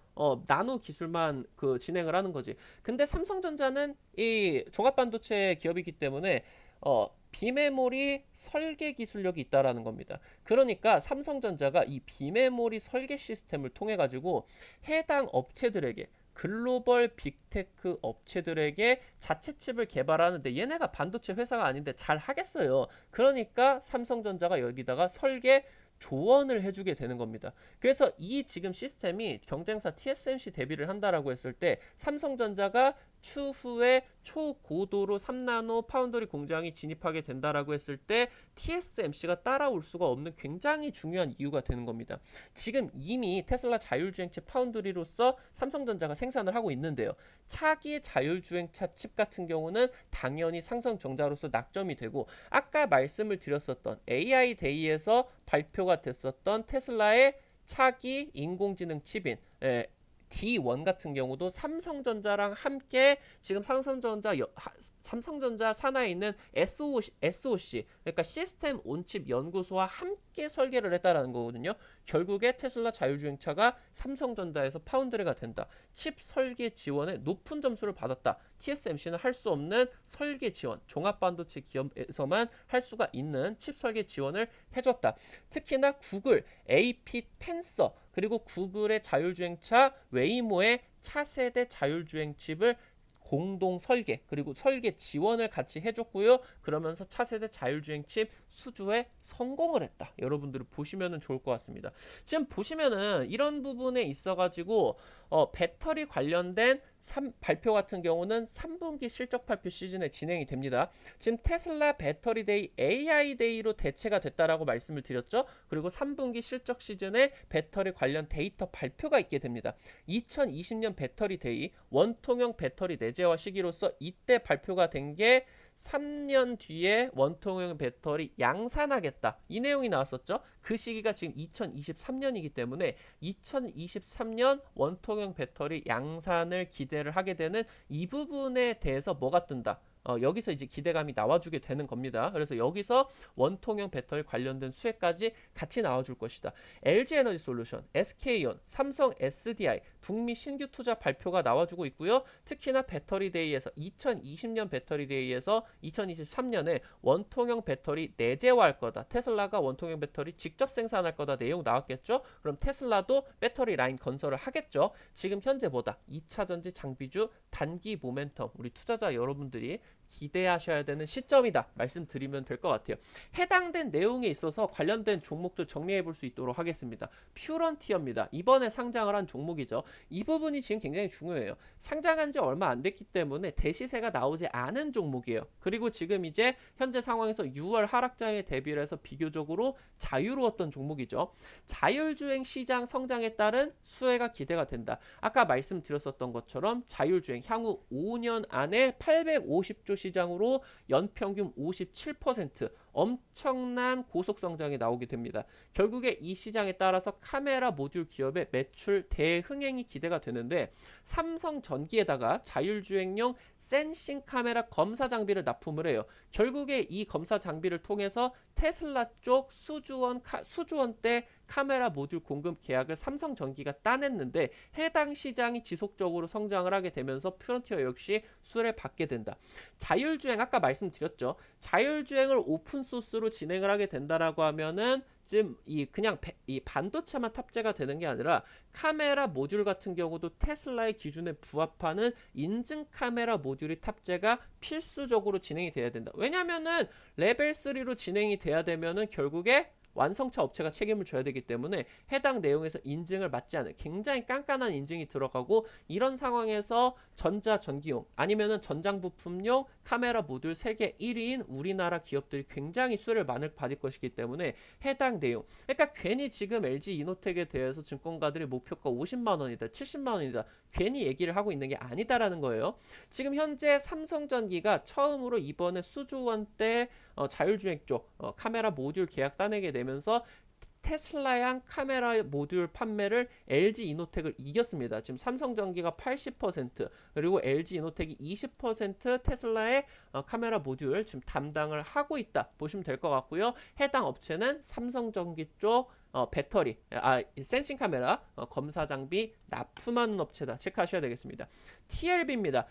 나노 기술만 진행을 하는 거지. 근데 삼성전자는 이 종합 반도체 기업이기 때문에 비메모리 설계 기술력이 있다라는 겁니다. 그러니까 삼성전자가 이 비메모리 설계 시스템을 통해 가지고 해당 업체들에게 글로벌 빅테크 업체들에게 자체 칩을 개발하는데 얘네가 반도체 회사가 아닌데 잘 하겠어요. 그러니까 삼성전자가 여기다가 설계 조언을 해주게 되는 겁니다. 그래서 이 지금 시스템이 경쟁사 TSMC 대비를 한다라고 했을 때 삼성전자가 추후에 초고도로 3나노 파운더리 공장이 진입하게 된다라고 했을 때 TSMC가 따라올 수가 없는 굉장히 중요한 이유가 되는 겁니다. 지금 이미 테슬라 자율주행차 파운드리로서 삼성전자가 생산을 하고 있는데요. 차기 자율주행차 칩 같은 경우는 당연히 삼성전자로서 낙점이 되고 아까 말씀을 드렸었던 AI 데이에서 발표가 됐었던 테슬라의 차기 인공지능 칩인 D1 같은 경우도 삼성전자랑 함께 지금 삼성전자 산하에 있는 SOC 그러니까 시스템 온칩 연구소와 함께 설계를 했다라는 거거든요. 결국에 테슬라 자율주행차가 삼성전자에서 파운드리가 된다. 칩 설계 지원에 높은 점수를 받았다. TSMC는 할 수 없는 설계 지원, 종합반도체 기업에서만 할 수가 있는 칩 설계 지원을 해줬다. 특히나 구글, AP 텐서 그리고 구글의 자율주행차 웨이모의 차세대 자율주행 칩을 공동 설계 그리고 설계 지원을 같이 해줬고요. 그러면서 차세대 자율주행 칩 수주에 성공을 했다. 여러분들이 보시면 좋을 것 같습니다. 지금 보시면은 이런 부분에 있어가지고 배터리 관련된 발표 같은 경우는 3분기 실적 발표 시즌에 진행이 됩니다. 지금 테슬라 배터리 데이 AI 데이로 대체가 됐다라고 말씀을 드렸죠. 그리고 3분기 실적 시즌에 배터리 관련 데이터 발표가 있게 됩니다. 2020년 배터리 데이 원통형 배터리 내재화 시기로서 이때 발표가 된 게 3년 뒤에 원통형 배터리 양산하겠다. 이 내용이 나왔었죠. 그 시기가 지금 2023년이기 때문에 2023년 원통형 배터리 양산을 기대를 하게 되는 이 부분에 대해서 뭐가 뜬다. 여기서 이제 기대감이 나와주게 되는 겁니다. 그래서 여기서 원통형 배터리 관련된 수혜까지 같이 나와줄 것이다. LG에너지솔루션, SK온, 삼성 SDI, 북미 신규 투자 발표가 나와주고 있고요. 특히나 배터리데이에서 2020년 배터리데이에서 2023년에 원통형 배터리 내재화할 거다. 테슬라가 원통형 배터리 직접 생산할 거다. 내용 나왔겠죠? 그럼 테슬라도 배터리 라인 건설을 하겠죠? 지금 현재보다 2차전지 장비주 단기 모멘텀 우리 투자자 여러분들이 기대하셔야 되는 시점이다 말씀드리면 될 것 같아요. 해당된 내용에 있어서 관련된 종목들 정리해 볼 수 있도록 하겠습니다. 퓨런티어입니다. 이번에 상장을 한 종목이죠. 이 부분이 지금 굉장히 중요해요. 상장한 지 얼마 안 됐기 때문에 대시세가 나오지 않은 종목이에요. 그리고 지금 이제 현재 상황에서 6월 하락장에 대비를 해서 비교적으로 자유로웠던 종목이죠. 자율주행 시장 성장에 따른 수혜가 기대가 된다. 아까 말씀드렸었던 것처럼 자율주행 향후 5년 안에 850조 시장으로 연평균 57% 엄청난 고속 성장이 나오게 됩니다. 결국에 이 시장에 따라서 카메라 모듈 기업의 매출 대흥행이 기대가 되는데 삼성전기에다가 자율주행용 센싱 카메라 검사 장비를 납품을 해요. 결국에 이 검사 장비를 통해서 테슬라 쪽 수주원대 카메라 모듈 공급 계약을 삼성전기가 따냈는데 해당 시장이 지속적으로 성장을 하게 되면서 프론티어 역시 수혜를 받게 된다. 자율주행 아까 말씀드렸죠. 자율주행을 오픈소스로 진행을 하게 된다라고 하면은 지금 이 반도체만 탑재가 되는 게 아니라 카메라 모듈 같은 경우도 테슬라의 기준에 부합하는 인증 카메라 모듈이 탑재가 필수적으로 진행이 돼야 된다. 왜냐면은 레벨 3로 진행이 돼야 되면은 결국에 완성차 업체가 책임을 져야 되기 때문에 해당 내용에서 인증을 받지 않은 굉장히 깐깐한 인증이 들어가고, 이런 상황에서 전자전기용 아니면은 전장부품용 카메라 모듈 세계 1위인 우리나라 기업들이 굉장히 수혜를 많이 받을 것이기 때문에 해당 내용, 그러니까 괜히 지금 LG 이노텍에 대해서 증권가들이 목표가 50만 원이다 70만 원이다 괜히 얘기를 하고 있는 게 아니다라는 거예요. 지금 현재 삼성전기가 처음으로 이번에 수조 원대 자율주행 쪽 카메라 모듈 계약 따내게 되면서 테슬라양 카메라 모듈 판매를 LG 이노텍을 이겼습니다. 지금 삼성전기가 80% 그리고 LG 이노텍이 20% 테슬라의 카메라 모듈 지금 담당을 하고 있다 보시면 될 것 같고요. 해당 업체는 삼성전기 쪽 배터리, 센싱 카메라 검사 장비 납품하는 업체다. 체크하셔야 되겠습니다. TLB입니다.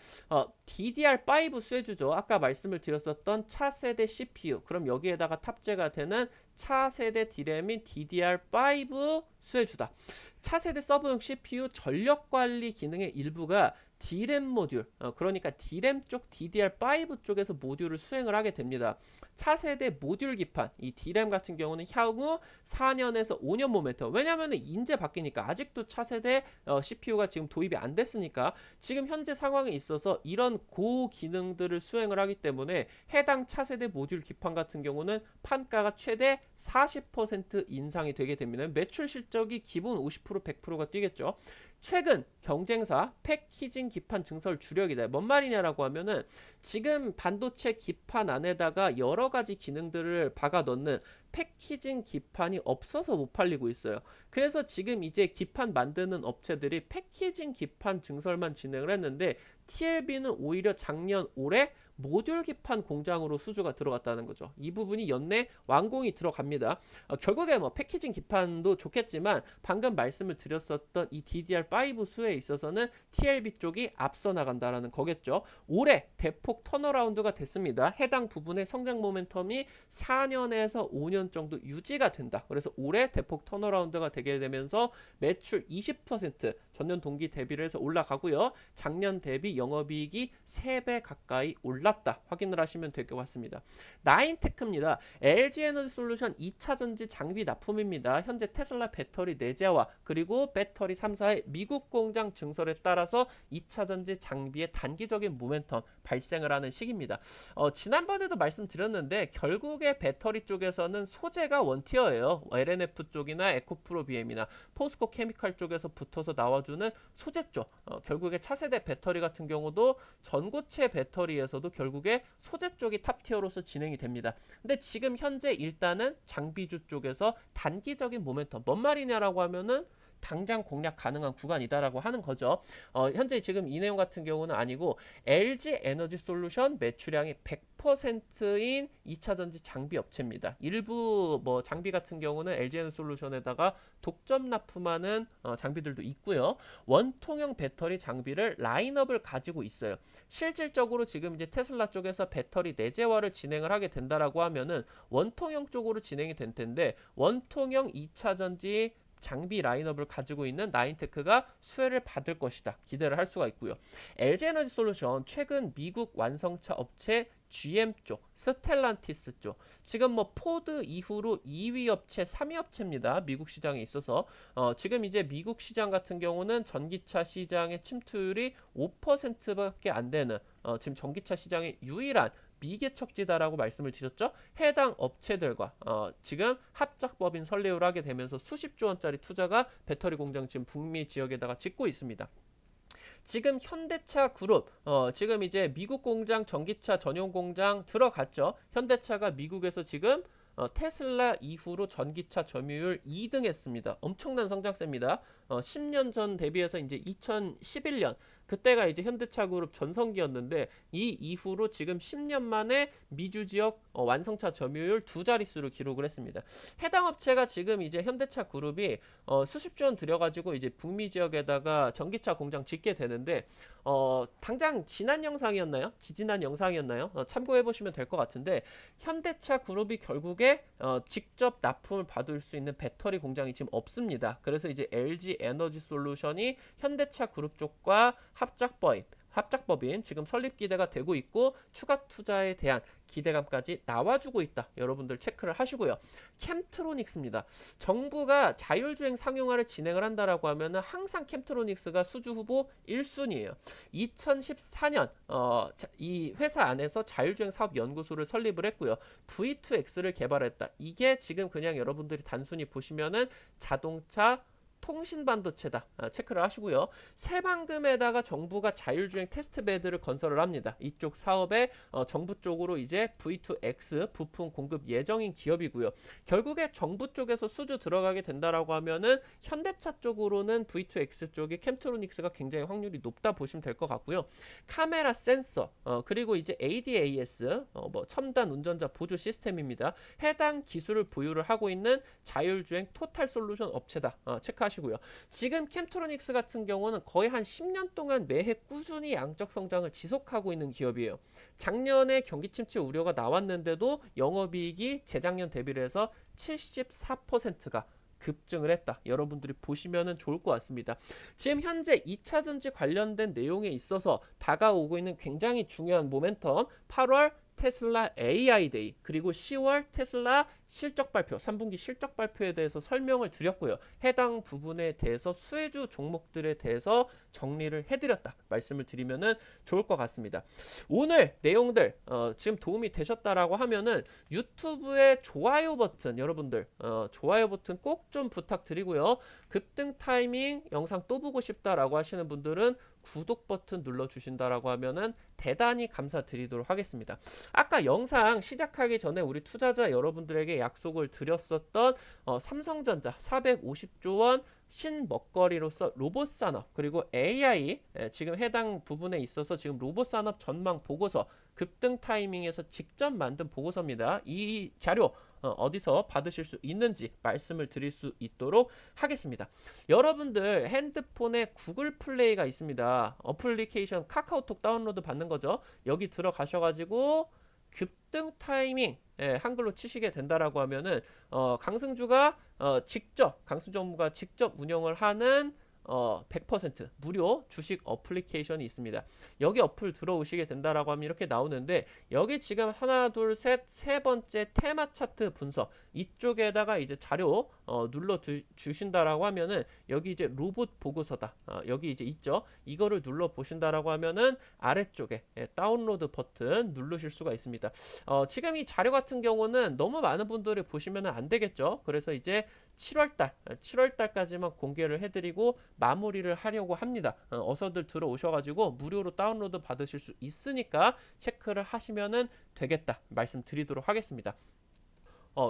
DDR5 수혜주죠. 아까 말씀을 드렸었던 차세대 CPU. 그럼 여기에다가 탑재가 되는 차세대 D램인 DDR5 수혜주다. 차세대 서버용 CPU 전력 관리 기능의 일부가 D램 모듈, 그러니까 D램 쪽 DDR5 쪽에서 모듈을 수행을 하게 됩니다. 차세대 모듈 기판, 이 D램 같은 경우는 향후 4년에서 5년 모멘텀. 왜냐하면 인재 바뀌니까 아직도 차세대 CPU가 지금 도입이 안 됐으니까 지금 현재 상황에 있어서 이런 고 기능들을 수행을 하기 때문에 해당 차세대 모듈 기판 같은 경우는 판가가 최대 40% 인상이 되게 됩니다. 매출 실적이 기본 50% 100%가 뛰겠죠. 최근 경쟁사 패키징 기판 증설 주력이다. 뭔 말이냐라고 하면은 지금 반도체 기판 안에다가 여러 가지 기능들을 박아 넣는 패키징 기판이 없어서 못 팔리고 있어요. 그래서 지금 이제 기판 만드는 업체들이 패키징 기판 증설만 진행을 했는데 TLB는 오히려 작년 올해 모듈 기판 공장으로 수주가 들어갔다는 거죠. 이 부분이 연내 완공이 들어갑니다. 결국에 뭐 패키징 기판도 좋겠지만 방금 말씀을 드렸었던 이 DDR5 수에 있어서는 TLB 쪽이 앞서 나간다라는 거겠죠. 올해 대폭 턴어라운드가 됐습니다. 해당 부분의 성장 모멘텀이 4년에서 5년 정도 유지가 된다. 그래서 올해 대폭 턴어라운드가 되게 되면서 매출 20% 전년 동기 대비를 해서 올라가고요. 작년 대비 영업이익이 3배 가까이 올랐다. 확인을 하시면 될 것 같습니다. 나인테크입니다. LG에너지솔루션 2차전지 장비 납품입니다. 현재 테슬라 배터리 내재화 그리고 배터리 3사의 미국 공장 증설에 따라서 2차전지 장비의 단기적인 모멘텀 발생을 하는 시기입니다. 지난번에도 말씀드렸는데 결국에 배터리 쪽에서는 소재가 원티어예요. LNF 쪽이나 에코프로 BM이나 포스코 케미칼 쪽에서 붙어서 나와주는 소재 쪽. 결국에 차세대 배터리 같은 경우도 전고체 배터리에서도 결국에 소재 쪽이 탑티어로서 진행이 됩니다. 근데 지금 현재 일단은 장비주 쪽에서 단기적인 모멘텀, 뭔 말이냐라고 하면은 당장 공략 가능한 구간이다라고 하는 거죠. 현재 지금 이 내용 같은 경우는 아니고 LG 에너지 솔루션 매출량이 100%인 2차전지 장비 업체입니다. 일부 뭐 장비 같은 경우는 LG 에너지 솔루션에다가 독점 납품하는 장비들도 있고요. 원통형 배터리 장비를 라인업을 가지고 있어요. 실질적으로 지금 이제 테슬라 쪽에서 배터리 내재화를 진행을 하게 된다라고 하면은 원통형 쪽으로 진행이 될 텐데 원통형 2차전지 장비 라인업을 가지고 있는 나인테크가 수혜를 받을 것이다. 기대를 할 수가 있고요. LG에너지솔루션 최근 미국 완성차 업체 GM 쪽, 스텔란티스 쪽, 지금 뭐 포드 이후로 2위 업체, 3위 업체입니다. 미국 시장에 있어서 지금 이제 미국 시장 같은 경우는 전기차 시장의 침투율이 5%밖에 안 되는 지금 전기차 시장의 유일한 미개척지다라고 말씀을 드렸죠. 해당 업체들과 지금 합작법인 설립을 하게 되면서 수십조 원짜리 투자가 배터리 공장 지금 북미 지역에다가 짓고 있습니다. 지금 현대차 그룹 지금 이제 미국 공장 전기차 전용 공장 들어갔죠. 현대차가 미국에서 지금 테슬라 이후로 전기차 점유율 2등 했습니다. 엄청난 성장세입니다. 10년 전 대비해서 이제 2011년 그때가 이제 현대차그룹 전성기였는데 이 이후로 지금 10년 만에 미주 지역 완성차 점유율 두 자릿수를 기록을 했습니다. 해당 업체가 지금 이제 현대차그룹이 수십조 원 들여가지고 이제 북미 지역에다가 전기차 공장 짓게 되는데 당장 지난 영상이었나요? 지지난 영상이었나요? 참고해 보시면 될 것 같은데 현대차 그룹이 결국에 직접 납품을 받을 수 있는 배터리 공장이 지금 없습니다. 그래서 이제 LG 에너지 솔루션이 현대차 그룹 쪽과 합작법인 지금 설립 기대가 되고 있고 추가 투자에 대한 기대감까지 나와주고 있다. 여러분들 체크를 하시고요. 캠트로닉스입니다. 정부가 자율주행 상용화를 진행을 한다라고 하면은 항상 캠트로닉스가 수주 후보 1순위예요. 2014년 이 회사 안에서 자율주행 사업 연구소를 설립을 했고요. V2X를 개발했다. 이게 지금 그냥 여러분들이 단순히 보시면은 자동차 통신 반도체다. 체크를 하시고요. 새방금에다가 정부가 자율주행 테스트베드를 건설을 합니다. 이쪽 사업에 정부 쪽으로 이제 V2X 부품 공급 예정인 기업이고요. 결국에 정부 쪽에서 수주 들어가게 된다라고 하면은 현대차 쪽으로는 V2X 쪽이 캠트로닉스가 굉장히 확률이 높다 보시면 될 것 같고요. 카메라 센서 그리고 이제 ADAS 뭐 첨단 운전자 보조 시스템입니다. 해당 기술을 보유를 하고 있는 자율주행 토탈 솔루션 업체다. 체크하시고요. 지금 캠트로닉스 같은 경우는 거의 한 10년 동안 매해 꾸준히 양적 성장을 지속하고 있는 기업이에요. 작년에 경기 침체 우려가 나왔는데도 영업이익이 재작년 대비를 해서 74%가 급증을 했다. 여러분들이 보시면 좋을 것 같습니다. 지금 현재 2차전지 관련된 내용에 있어서 다가오고 있는 굉장히 중요한 모멘텀 8월 테슬라 AI 데이 그리고 10월 테슬라 실적 발표 3분기 실적 발표에 대해서 설명을 드렸고요. 해당 부분에 대해서 수혜주 종목들에 대해서 정리를 해드렸다 말씀을 드리면은 좋을 것 같습니다. 오늘 내용들 지금 도움이 되셨다라고 하면은 유튜브의 좋아요 버튼 여러분들 좋아요 버튼 꼭 좀 부탁드리고요. 급등 타이밍 영상 또 보고 싶다라고 하시는 분들은 구독 버튼 눌러주신다라고 하면은 대단히 감사드리도록 하겠습니다. 아까 영상 시작하기 전에 우리 투자자 여러분들에게 약속을 드렸었던 삼성전자 450조 원 신먹거리로서 로봇 산업 그리고 AI 지금 해당 부분에 있어서 지금 로봇 산업 전망 보고서 급등 타이밍에서 직접 만든 보고서입니다. 이 자료 어디서 받으실 수 있는지 말씀을 드릴 수 있도록 하겠습니다. 여러분들 핸드폰에 구글 플레이가 있습니다. 어플리케이션 카카오톡 다운로드 받는 거죠. 여기 들어가셔가지고 급등 타이밍 한글로 치시게 된다라고 하면은 강승주가 강승정부가 직접 운영을 하는 100% 무료 주식 어플리케이션이 있습니다. 여기 어플 들어오시게 된다라고 하면 이렇게 나오는데 여기 지금 하나 둘 셋 세 번째 테마 차트 분석 이쪽에다가 이제 자료 눌러 주신다라고 하면은 여기 이제 로봇 보고서다 여기 이제 있죠. 이거를 눌러 보신다라고 하면은 아래쪽에 다운로드 버튼 누르실 수가 있습니다. 지금 이 자료 같은 경우는 너무 많은 분들이 보시면은 안 되겠죠. 그래서 이제 7월달까지만 공개를 해드리고 마무리를 하려고 합니다. 어서들 들어오셔가지고 무료로 다운로드 받으실 수 있으니까 체크를 하시면은 되겠다 말씀드리도록 하겠습니다.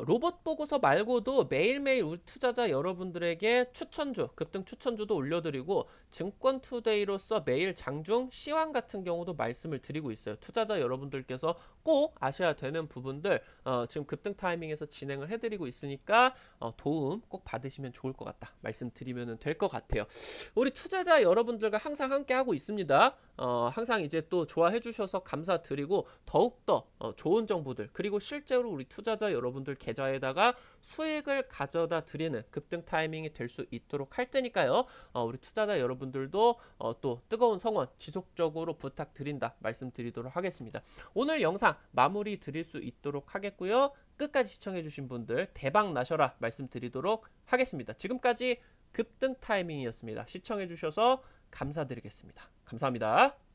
로봇 보고서 말고도 매일매일 우리 투자자 여러분들에게 추천주, 급등 추천주도 올려드리고 증권투데이로서 매일 장중 시황 같은 경우도 말씀을 드리고 있어요. 투자자 여러분들께서 꼭 아셔야 되는 부분들 지금 급등 타이밍에서 진행을 해드리고 있으니까 도움 꼭 받으시면 좋을 것 같다 말씀드리면 될 것 같아요. 우리 투자자 여러분들과 항상 함께 하고 있습니다. 항상 이제 또 좋아해 주셔서 감사드리고 더욱더 좋은 정보들 그리고 실제로 우리 투자자 여러분들 계좌에다가 수익을 가져다 드리는 급등 타이밍이 될 수 있도록 할 테니까요. 우리 투자자 여러분들도 또 뜨거운 성원 지속적으로 부탁드린다 말씀드리도록 하겠습니다. 오늘 영상 마무리 드릴 수 있도록 하겠고요. 끝까지 시청해 주신 분들 대박 나셔라 말씀드리도록 하겠습니다. 지금까지 급등 타이밍이었습니다. 시청해 주셔서 감사드리겠습니다. 감사합니다.